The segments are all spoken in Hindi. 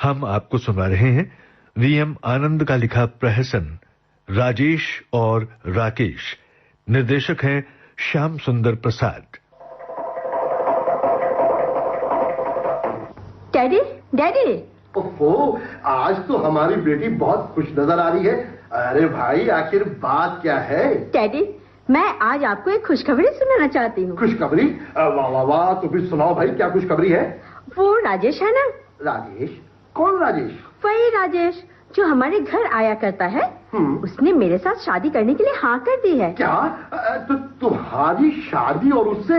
हम आपको सुना रहे हैं वीएम आनंद का लिखा प्रहसन राजेश और राकेश। निर्देशक हैं श्याम सुंदर प्रसाद। Daddy, daddy. ओहो, आज तो हमारी बेटी बहुत खुश नजर आ रही है। अरे भाई, आखिर बात क्या है? डैडी, मैं आज आपको एक खुशखबरी सुनाना चाहती हूँ। खुशखबरी? वाह वाह वाह, तो फिर सुनाओ भाई, क्या खुशखबरी है? वो राजेश है ना? राजेश? कौन राजेश? वही राजेश जो हमारे घर आया करता है। उसने मेरे साथ शादी करने के लिए हाँ कर दी है। क्या? तो तुम्हारी शादी और उससे?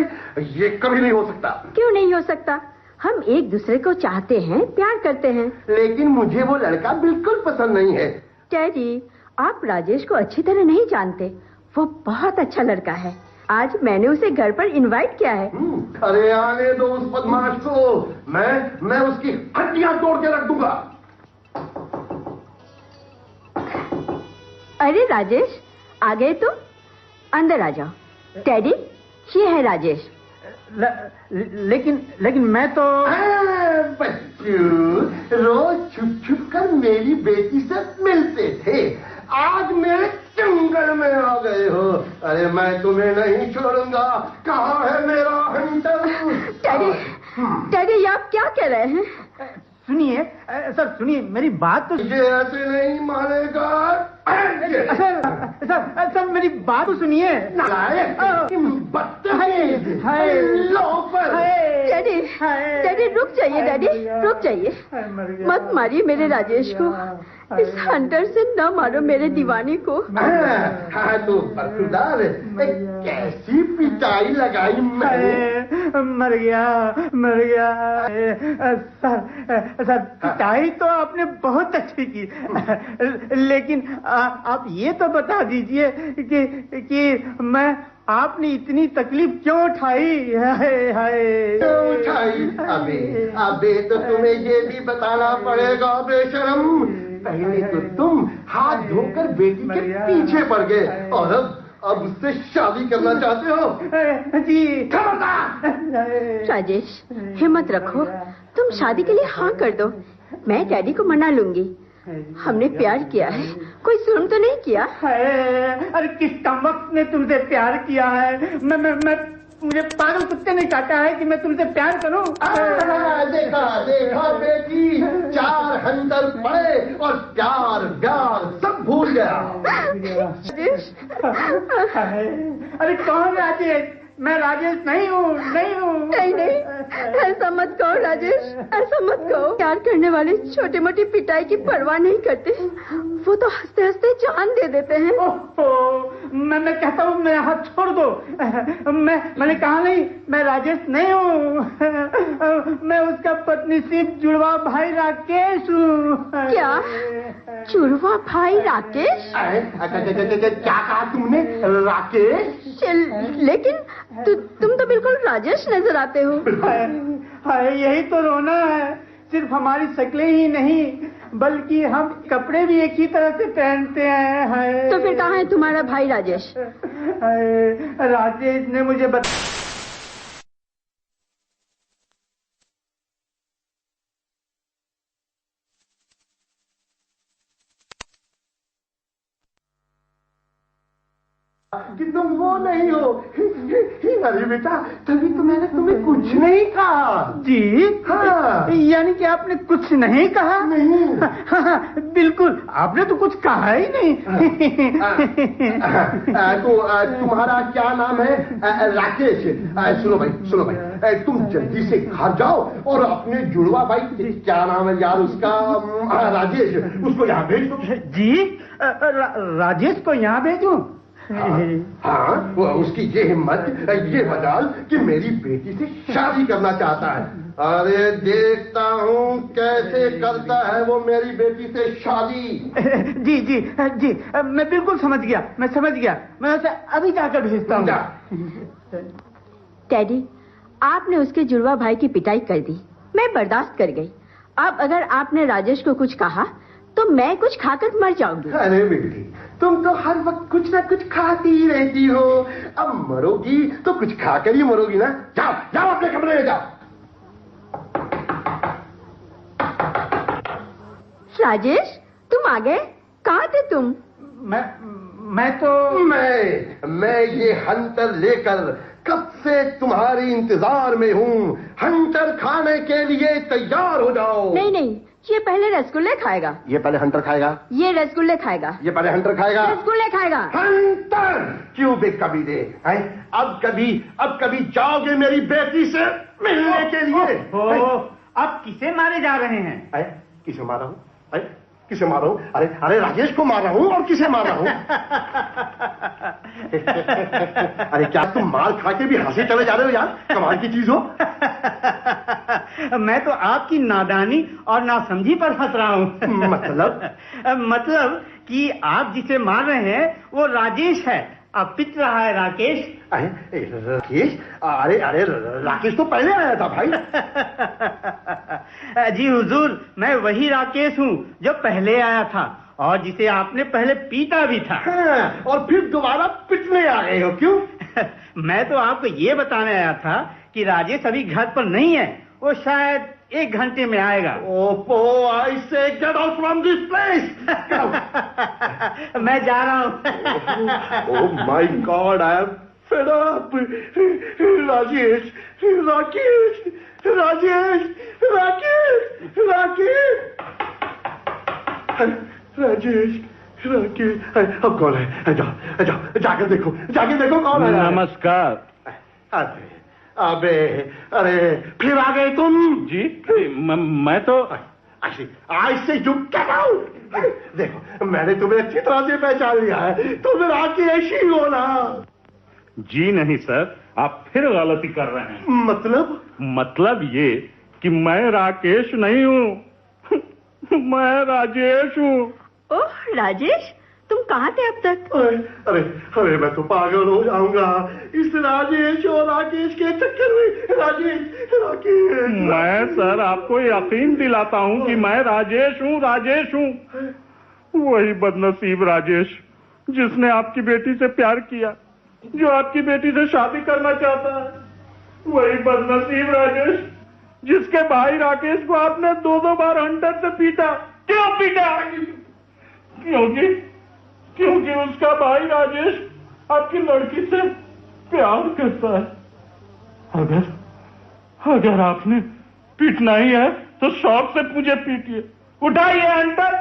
ये कभी नहीं हो सकता। क्यों नहीं हो सकता? हम एक दूसरे को चाहते हैं, प्यार करते हैं। लेकिन मुझे वो लड़का बिल्कुल पसंद नहीं है। डैडी, आप राजेश को अच्छी तरह नहीं जानते। वो बहुत अच्छा लड़का है। आज मैंने उसे घर पर इनवाइट किया है। अरे आने दो उस बदमाश को। मैं उसकी हड्डियां तोड़ के रख दूंगा। अरे राजेश, आ गए तुम? अंदर आ जाओ। डैडी, ये है राजेश। लेकिन मैं तो... बच्चू, रोज छुप छुप कर मेरी बेटी से मिलते थे, आज मेरे जंगल में आ गए हो। अरे मैं तुम्हें नहीं छोड़ूंगा। कहाँ है मेरा हंटर? डैडी, डैडी, आप क्या कह रहे हैं? सुनिए सर, सुनिए मेरी बात तो... ये ऐसे नहीं मानेगा। सर मेरी बात तो सुनिए। डैडी रुक जाइए। डैडी रुक जाइए, मत मारिए मेरे राजेश को। इस हंटर से न मारो मेरे दीवाने को। हाँ तो बरखुरदार, कैसी पिटाई लगाई मैंने। मर गया। सर पिटाई तो आपने बहुत अच्छी की, लेकिन आप ये तो बता दीजिए कि मैं आपने इतनी तकलीफ क्यों उठाई? हाय क्यों उठाई? अबे तो तुम्हें ये भी बताना पड़ेगा बेशरम। पहले तो तुम हाथ धोकर बेटी के पीछे पड़ गए और अब उससे शादी करना चाहते हो? जी। राजेश, हिम्मत रखो, तुम शादी के लिए हाँ कर दो। मैं डैडी को मना लूंगी। हमने प्यार किया है, कोई जुर्म तो नहीं किया। अरे किस कमबख्त ने तुमसे प्यार किया है? मुझे पागल कुत्ते ने काटा है कि मैं तुमसे प्यार करूं? देखा बेटी, 4 हंडल पड़े और प्यार सब भूल गया। अरे कौन राजेश? मैं राजेश नहीं हूँ। नहीं, ऐसा मत कहो राजेश, ऐसा मत कहो। प्यार करने वाले छोटी मोटी पिटाई की परवाह नहीं करते। वो तो हंसते हंसते जान दे देते हैं। मैं कहता हूँ मेरा हाथ छोड़ दो। मैंने कहा नहीं, मैं राजेश नहीं हूँ। मैं उसका पत्नीसीब जुड़वा भाई राकेश हूँ। क्या? जुड़वा भाई राकेश? क्या कहा तुमने? राकेश? लेकिन तुम तो बिल्कुल राजेश नजर आते हो। हाय, यही तो रोना है। सिर्फ हमारी शक्लें ही नहीं, बल्कि हम कपड़े भी एक ही तरह से पहनते हैं। हाय। तो फिर कहाँ है तुम्हारा भाई राजेश? राजेश ने मुझे कि तुम वो नहीं हो। अरे बेटा, तभी तो मैंने तुम्हें कुछ नहीं कहा। जी? हाँ। यानी कि आपने कुछ नहीं कहा? नहीं। हाँ, बिल्कुल, आपने तो कुछ कहा ही नहीं। तो तुम्हारा क्या नाम है? राकेश। सुनो भाई, तुम जल्दी से घर जाओ और अपने जुड़वा भाई, क्या नाम है यार उसका? राजेश, उसको यहाँ भेज दो। जी? राजेश को यहाँ भेजूं? हाँ, उसकी ये हिम्मत, ये मजाल कि मेरी बेटी से शादी करना चाहता है। अरे देखता हूँ कैसे करता है वो मेरी बेटी से शादी। जी, मैं बिल्कुल समझ गया। मैं उसे अभी जाकर भेजता हूँ। डैडी, आपने उसके जुड़वा भाई की पिटाई कर दी, मैं बर्दाश्त कर गई। अब अगर आपने राजेश को कुछ कहा तो मैं कुछ खाकर मर जाऊंगी। अरे बेटी, तुम तो हर वक्त कुछ ना कुछ खाती ही रहती हो। अब मरोगी तो कुछ खाकर ही मरोगी ना। जाओ अपने कमरे में जाओ। राजेश, तुम आ गए? कहाँ थे तुम? मैं ये हंटर लेकर कब से तुम्हारी इंतजार में हूँ। हंटर खाने के लिए तैयार हो जाओ। नहीं, ये पहले रसगुल्ले खाएगा। ये पहले हंटर खाएगा। ये रसगुल्ले खाएगा। ये पहले हंटर खाएगा। रसगुल्ले खाएगा। हंटर क्यों बेकबी दे? अब कभी जाओगे मेरी बेटी से मिलने के लिए? आप किसे मारे जा रहे हैं? किसे मारा हूँ? किसे मारा हूँ? अरे राजेश को मारा हूँ। और किसे मारा हूँ? अरे क्या तुम मार खा के भी हंसे चले जा रहे हो यार? कमाल की चीज हो। मैं तो आपकी नादानी और नासमझी पर हंस रहा हूँ। मतलब कि आप जिसे मार रहे हैं वो राजेश है, अब पिट रहा है राकेश। राकेश? अरे राकेश तो पहले आया था भाई। जी हुजूर, मैं वही राकेश हूँ जो पहले आया था और जिसे आपने पहले पीटा भी था। हाँ, और फिर दोबारा पिटने आ गए हो क्यों? मैं तो आपको ये बताने आया था कि राजेश अभी घर पर नहीं है, वो शायद 1 घंटे में आएगा। आई से get out from this place. मैं जा रहा हूँ। Oh my God, I am fed up. Rajesh, अब कौन है? जाओ जाकर देखो कौन है। नमस्कार। अरे फिर आ गए तुम? जी मैं तो ऐसे यू गेट आउट। देखो मैंने तुम्हें अच्छी तरह से पहचान लिया है, तुम राकेश ही हो ना? जी नहीं सर, आप फिर गलती कर रहे हैं। मतलब ये कि मैं राकेश नहीं हूँ। मैं राजेश हूँ। ओह राजेश, तुम कहाँ थे अब तक? अरे मैं तो पागल हो जाऊंगा इस राजेश और राकेश के चक्कर में। राकेश मैं सर आपको यकीन दिलाता हूँ कि मैं राजेश हूँ। वही बदनसीब राजेश जिसने आपकी बेटी से प्यार किया, जो आपकी बेटी से शादी करना चाहता है। वही बदनसीब राजेश जिसके भाई राकेश को आपने 2 बार हंटर से पीटा। क्यों पीटा? क्योंकि उसका भाई राजेश आपकी लड़की से प्यार करता है। अगर आपने पीटना ही है तो शौक से मुझे पीटिए। उठाइए हंटर।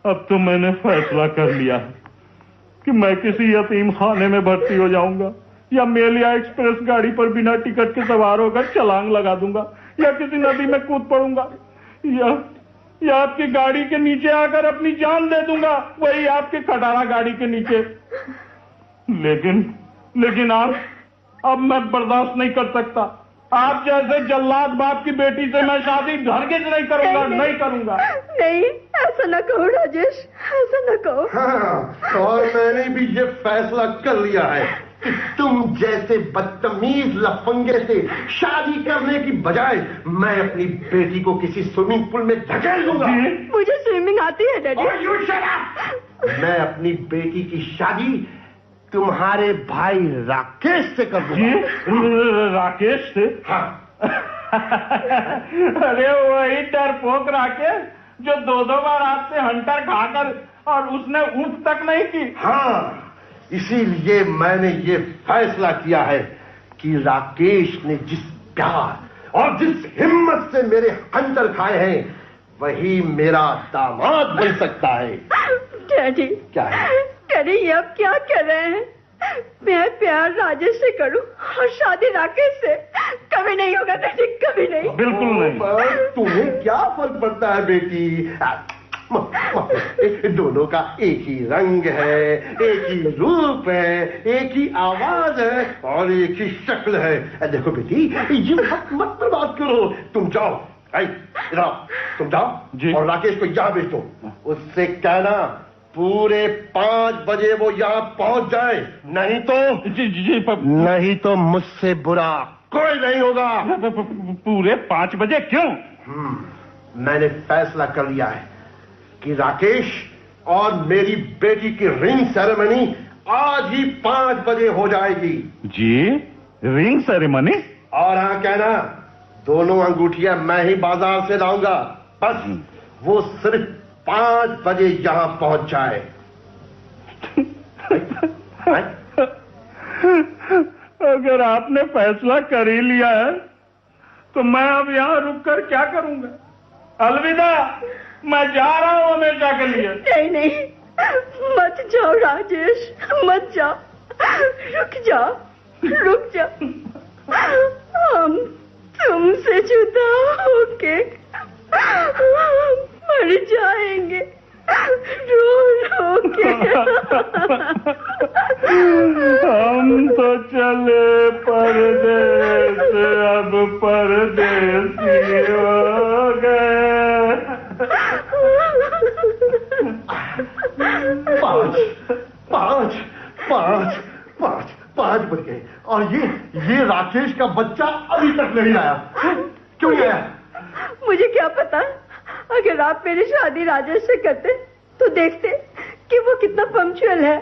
अब तो मैंने फैसला कर लिया है कि मैं किसी यतीम खाने में भर्ती हो जाऊंगा, या मेलिया एक्सप्रेस गाड़ी पर बिना टिकट के सवार होकर छलांग लगा दूंगा, या किसी नदी में कूद पड़ूंगा, या आपकी गाड़ी के नीचे आकर अपनी जान दे दूंगा, वही आपके खटारा गाड़ी के नीचे। लेकिन अब मैं बर्दाश्त नहीं कर सकता। आप जैसे जल्लाद बाप की बेटी से मैं शादी हरगिज नहीं करूंगा। नहीं करूंगा। नहीं, ऐसा न कहो राजेश, ऐसा न कहो। हाँ, और मैंने भी ये फैसला कर लिया है कि तुम जैसे बदतमीज लफंगे से शादी करने की बजाय मैं अपनी बेटी को किसी स्विमिंग पूल में धकेल दूंगा। मुझे स्विमिंग आती है डैडी। मैं अपनी बेटी की शादी तुम्हारे भाई राकेश से कर दूंगा। राकेश से? हाँ। अरे वही डरपोक राकेश जो 2 बार आपसे हंटर खाकर और उसने ऊँट तक नहीं की। हाँ, इसीलिए मैंने ये फैसला किया है कि राकेश ने जिस प्यार और जिस हिम्मत से मेरे हंटर खाए हैं, वही मेरा दामाद बन सकता है। डैडी, क्या है? डैडी, ये अब क्या कर रहे हैं? मैं प्यार राजेश से करूं और शादी राकेश से? कभी नहीं होगा डैडी, कभी नहीं। बिल्कुल नहीं। तुम्हें क्या फर्क पड़ता है बेटी? दोनों का एक ही रंग है, एक ही रूप है, एक ही आवाज है और एक ही शक्ल है। देखो बेटी, ये मत बर्बाद करो। तुम जाओ, तुम जाओ और राकेश को यहाँ भेज दो। उससे कहना पूरे 5 बजे वो यहाँ पहुंच जाए, नहीं तो मुझसे बुरा कोई नहीं होगा। पूरे 5 बजे क्यों? मैंने फैसला कर लिया है कि राकेश और मेरी बेटी की रिंग सेरेमनी आज ही 5 बजे हो जाएगी। जी? Ring ceremony? और हाँ कहना, दोनों अंगूठियां मैं ही बाजार से लाऊंगा। बस वो सिर्फ 5 बजे यहां पहुंच जाए। अगर आपने फैसला कर ही लिया है तो मैं अब यहाँ रुककर क्या करूंगा? अलविदा, मैं जा रहा हूँ हमेशा के लिए। नहीं नहीं, मत जाओ राजेश, मत जाओ, रुक जाओ, रुक जाओ। हम तुमसे जुदा होके मर जाएंगे, रो रो के। हम तो चले परदेस, अब परदेसी हो गए। 5 बज गए और ये राकेश का बच्चा अभी तक नहीं आया। क्यों नहीं आया? मुझे क्या पता, अगर आप मेरी शादी राजेश से करते तो देखते कि वो कितना पंक्चुअल है।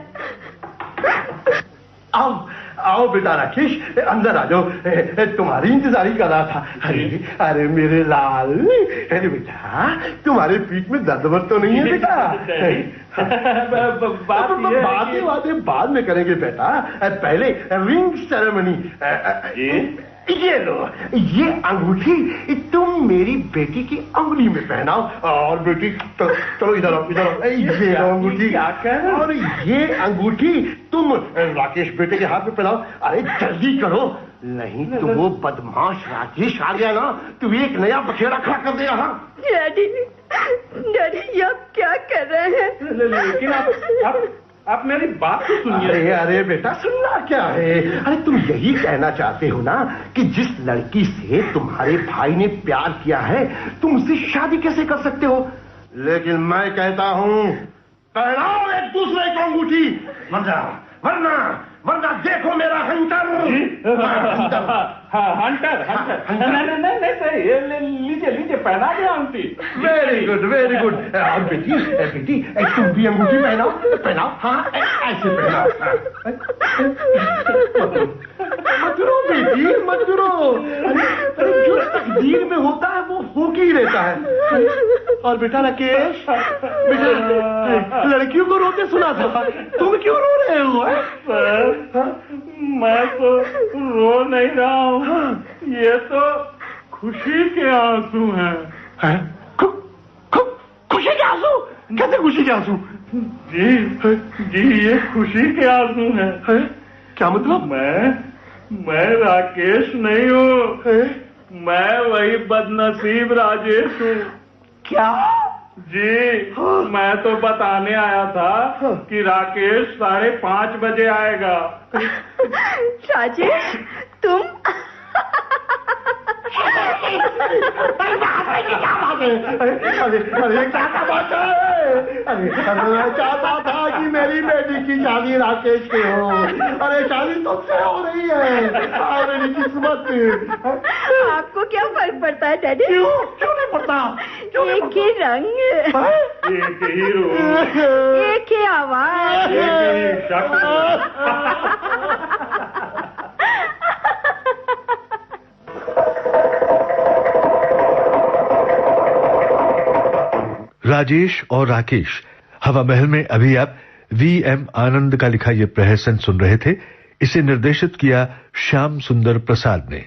आओ बेटा राकेश, अंदर आ जाओ, तुम्हारी इंतजारी कर रहा था। अरे मेरे लाल, अरे बेटा तुम्हारे पीठ में दर्द तो नहीं है बेटा? बातें बाद में करेंगे बेटा, पहले रिंग सेरेमनी। ये लो, ये अंगूठी तुम मेरी बेटी की अंगुली में पहनाओ। और बेटी चलो इधर आओ, ये अंगूठी। और ये अंगूठी तुम राकेश बेटे के हाथ में पहनाओ। अरे जल्दी करो, नहीं तो वो बदमाश राजेश आ गया ना तो एक नया बखेड़ा खड़ा कर देगा। हाँ डैडी, डैडी आप क्या कर रहे हैं? लेकिन आप मेरी बात तो सुनिए। अरे बेटा सुनना क्या है? अरे तुम यही कहना चाहते हो ना कि जिस लड़की से तुम्हारे भाई ने प्यार किया है तुम उससे शादी कैसे कर सकते हो? लेकिन मैं कहता हूं पहनाओ एक दूसरे को अंगूठी, वरना देखो मेरा हंटर। हंटर नहीं, लीजिए पहना गया अंगूठी। Very good. और बेटी तुम भी अंगूठी पहनाओ। हाँ ऐसे पहनाओ। मत रो बेटी, मत रो। अरे जो तकदीर में होता है वो हो के ही रहता है। और बेटा राकेश, बेटा लड़कियों को रोते सुना था, तुम क्यों रो रहे हो? मैं तो रो नहीं रहा हूँ, ये तो खुशी के आंसू हैं। खुशी के आंसू? कैसे खुशी के आंसू? जी ये खुशी के आंसू हैं। क्या मतलब? मैं राकेश नहीं हूँ, मैं वही बदनसीब राजेश हूँ। क्या? जी मैं तो बताने आया था कि राकेश 5:30 बजे आएगा। राजेश तुम? अरे क्या बात है? अरे मैं चाहता था कि मेरी बेटी की शादी राकेश से हो। अरे शादी तुमसे हो रही है। मेरी किस्मत। आपको क्या फर्क पड़ता है डैडी? क्यों नहीं पड़ता? एक ही रंग, एक ही रूप, एक ही आवाज, एक ही शक्ल। राजेश और राकेश हवा महल में अभी आप V.M. आनंद का लिखा यह प्रहसन सुन रहे थे। इसे निर्देशित किया श्याम सुंदर प्रसाद ने।